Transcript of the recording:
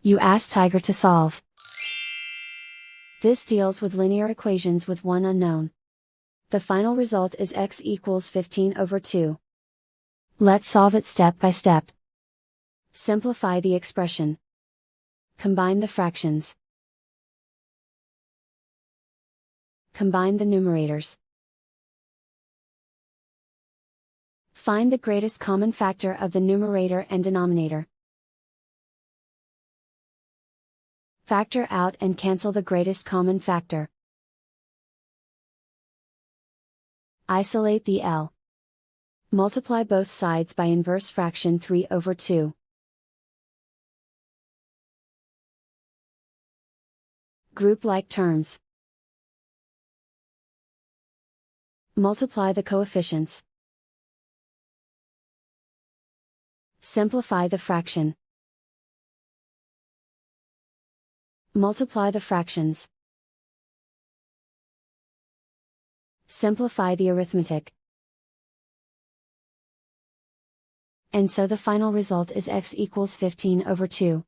You ask Tiger to solve. This deals with linear equations with one unknown. The final result is x equals 15/2. Let's solve it step by step. Simplify the expression. Combine the fractions. Combine the numerators. Find the greatest common factor of the numerator and denominator. Factor out and cancel the greatest common factor. Isolate the L. Multiply both sides by inverse fraction 3/2. Group like terms. Multiply the coefficients. Simplify the fraction. Multiply the fractions. Simplify the arithmetic. And so the final result is x equals 15/2.